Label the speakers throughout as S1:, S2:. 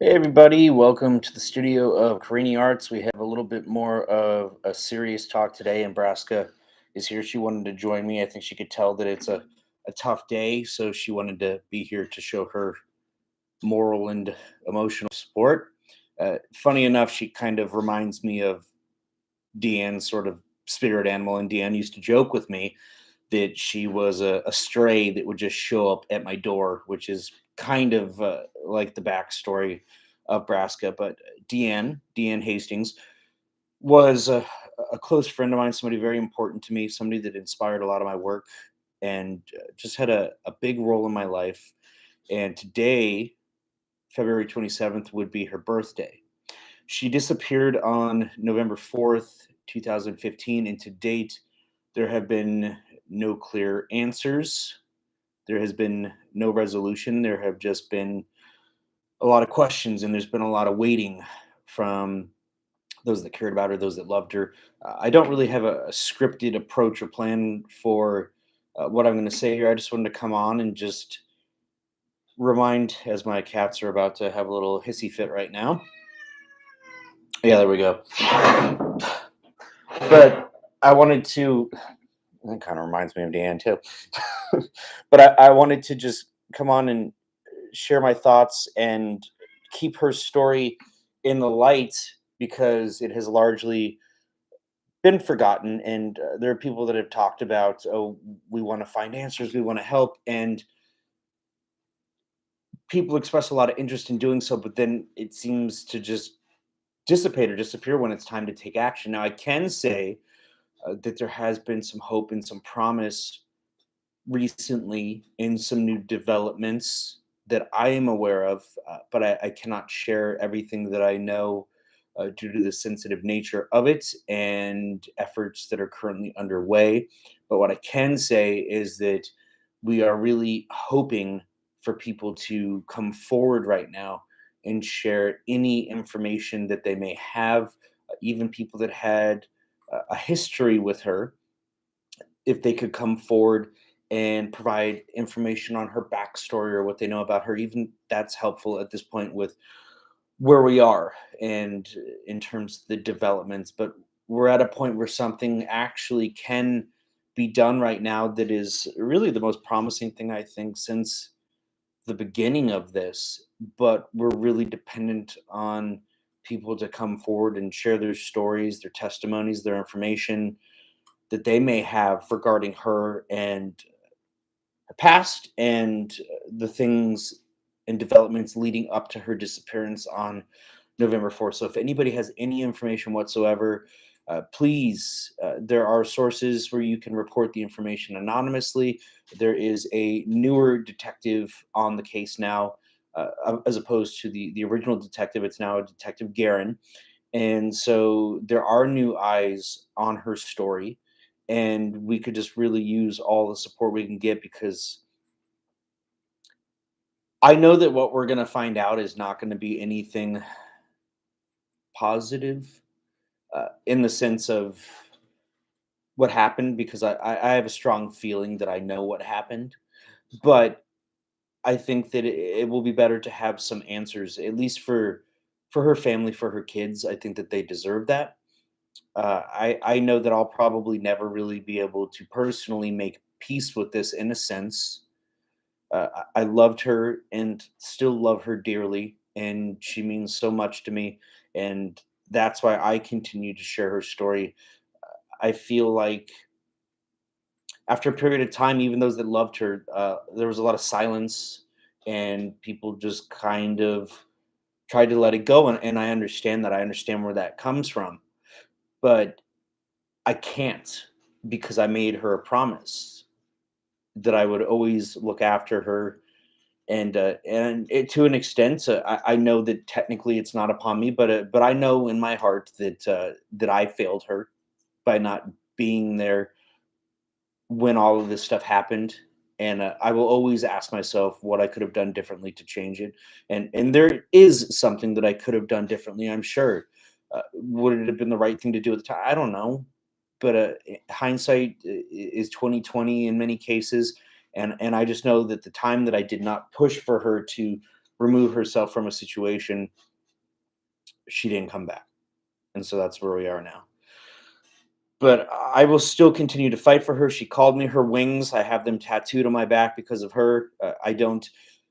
S1: Hey everybody, welcome to the studio of Carini Arts. We have a little bit more of a serious talk today. Nebraska is here. She wanted to join me. I think she could tell that it's a tough day, so she wanted to be here to show her moral and emotional support. Funny enough, she kind of reminds me of Deanne's sort of spirit animal, and Deanne used to joke with me that she was a stray that would just show up at my door, which is kind of like the backstory of Braska. But Deanne Hastings, was a close friend of mine, somebody very important to me, somebody that inspired a lot of my work and just had a big role in my life. And today, February 27th, would be her birthday. She disappeared on November 4th, 2015, and to date, there have been no clear answers. There has been no resolution. There have just been a lot of questions, and there's been a lot of waiting from those that cared about her, those that loved her. I don't really have a scripted approach or plan for what I'm going to say here. I just wanted to come on and just remind, as my cats are about to have a little hissy fit right now. Yeah, there we go. But I wanted to, that kind of reminds me of Dan too. But I wanted to just come on and share my thoughts and keep her story in the light because it has largely been forgotten. And there are people that have talked about, oh, we want to find answers, we want to help. And people express a lot of interest in doing so, but then it seems to just dissipate or disappear when it's time to take action. Now, I can say that there has been some hope and some promise recently in some new developments that I am aware of, but I cannot share everything that I know due to the sensitive nature of it and efforts that are currently underway. But what I can say is that we are really hoping for people to come forward right now and share any information that they may have, even people that had a history with her, if they could come forward and provide information on her backstory or what they know about her. Even that's helpful at this point with where we are and in terms of the developments. But we're at a point where something actually can be done right now that is really the most promising thing, I think, since the beginning of this. But we're really dependent on people to come forward and share their stories, their testimonies, their information that they may have regarding her and her past and the things and developments leading up to her disappearance on November 4th. So if anybody has any information whatsoever, please, there are sources where you can report the information anonymously. There is a newer detective on the case now, as opposed to the original detective. It's now Detective Guerin. And so there are new eyes on her story, and we could just really use all the support we can get because I know that what we're going to find out is not going to be anything positive in the sense of what happened because I have a strong feeling that I know what happened. But I think that it will be better to have some answers, at least for her family, for her kids. I think that they deserve that. I know that I'll probably never really be able to personally make peace with this in a sense. I loved her and still love her dearly, and she means so much to me. And that's why I continue to share her story. I feel like after a period of time, even those that loved her, there was a lot of silence, and people just kind of tried to let it go. And I understand that. I understand where that comes from. But I can't because I made her a promise that I would always look after her, and to an extent, I know that technically it's not upon me, but I know in my heart that I failed her by not being there when all of this stuff happened. And I will always ask myself what I could have done differently to change it. And there is something that I could have done differently, I'm sure. Would it have been the right thing to do at the time? I don't know, but hindsight is 2020 in many cases. And I just know that the time that I did not push for her to remove herself from a situation, she didn't come back. And so that's where we are now. But I will still continue to fight for her. She called me her wings. I have them tattooed on my back because of her. I don't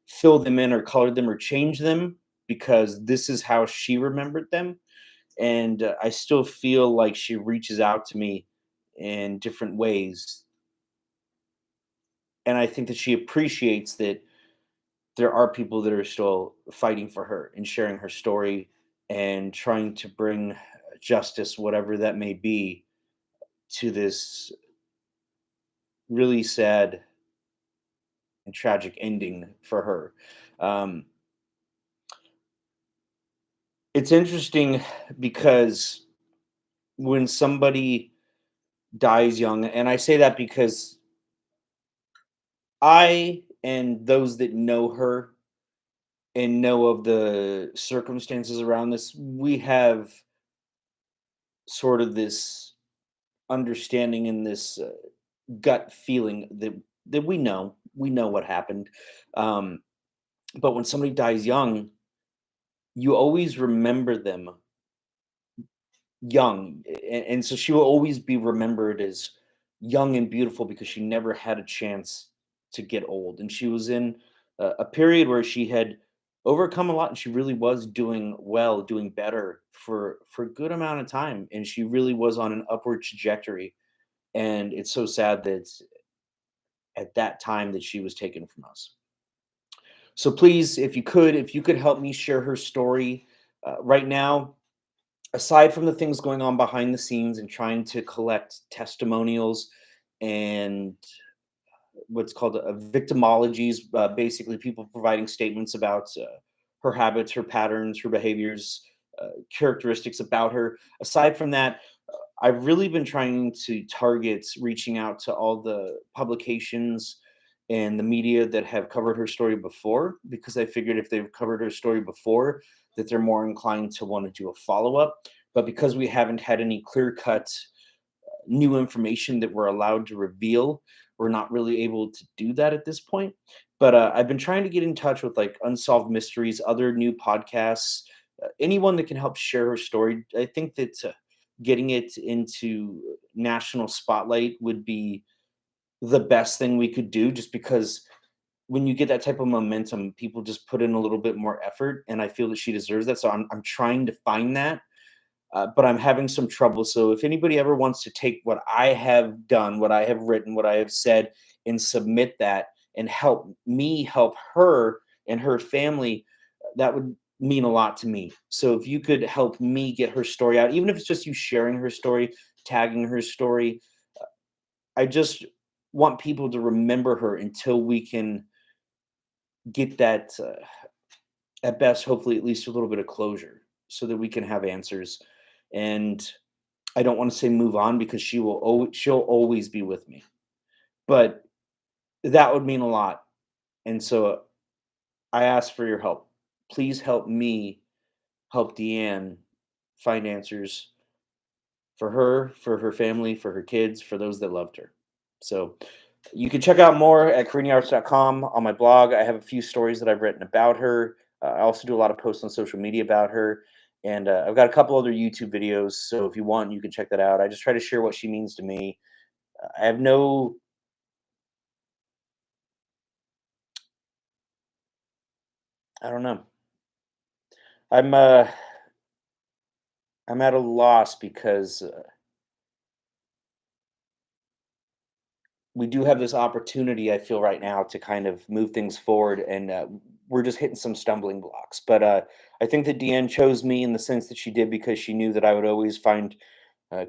S1: fill them in or color them or change them because this is how she remembered them. And I still feel like she reaches out to me in different ways. And I think that she appreciates that there are people that are still fighting for her and sharing her story and trying to bring justice, whatever that may be, to this really sad and tragic ending for her. Um, it's interesting because when somebody dies young, and I say that because I and those that know her and know of the circumstances around this, we have sort of this understanding and this gut feeling that we know what happened. Um, but when somebody dies young, you always remember them young, and so she will always be remembered as young and beautiful because she never had a chance to get old, and she was in a period where she had overcome a lot, and she really was doing well, doing better for a good amount of time, and she really was on an upward trajectory, and it's so sad that it's at that time that she was taken from us. So please, if you could help me share her story right now, aside from the things going on behind the scenes and trying to collect testimonials and what's called victimologies, basically people providing statements about her habits, her patterns, her behaviors, characteristics about her. Aside from that, I've really been trying to target reaching out to all the publications and the media that have covered her story before, because I figured if they've covered her story before, that they're more inclined to want to do a follow up. But because we haven't had any clear cut new information that we're allowed to reveal, we're not really able to do that at this point. But I've been trying to get in touch with like Unsolved Mysteries, other new podcasts, anyone that can help share her story. I think that getting it into national spotlight would be the best thing we could do, just because when you get that type of momentum, people just put in a little bit more effort, and I feel that she deserves that. So I'm trying to find that, but I'm having some trouble. So if anybody ever wants to take what I have done, what I have written, what I have said, and submit that and help me help her and her family, that would mean a lot to me. So if you could help me get her story out, even if it's just you sharing her story, tagging her story, I just want people to remember her until we can get that, at best, hopefully, at least a little bit of closure so that we can have answers. And I don't want to say move on because she'll always be with me, but that would mean a lot. And so I ask for your help. Please help me help Deanne find answers for her family, for her kids, for those that loved her. So you can check out more at kariniarts.com on my blog. I have a few stories that I've written about her. I also do a lot of posts on social media about her. And I've got a couple other YouTube videos. So if you want, you can check that out. I just try to share what she means to me. I have no, I don't know. I'm uh I'm at a loss because we do have this opportunity, I feel right now, to kind of move things forward, and we're just hitting some stumbling blocks. But I think that Deanne chose me in the sense that she did because she knew that I would always find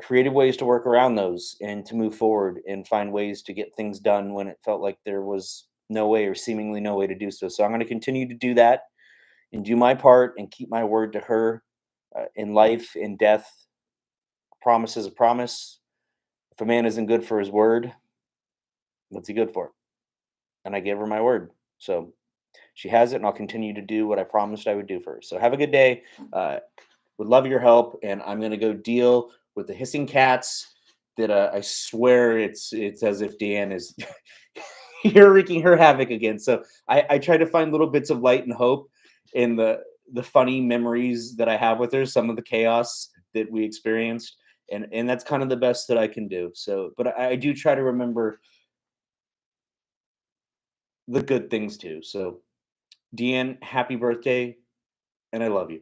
S1: creative ways to work around those and to move forward and find ways to get things done when it felt like there was no way or seemingly no way to do so. So I'm going to continue to do that and do my part and keep my word to her. In life, in death, a promise is a promise. If a man isn't good for his word, what's he good for? And I gave her my word. So she has it, and I'll continue to do what I promised I would do for her. So have a good day. Would love your help, and I'm gonna go deal with the hissing cats. That I swear it's as if Deanne is you're wreaking her havoc again. So I try to find little bits of light and hope, in the funny memories that I have with her, some of the chaos that we experienced, and that's kind of the best that I can do. So, but I do try to remember the good things too. So, Deanne, happy birthday, and I love you.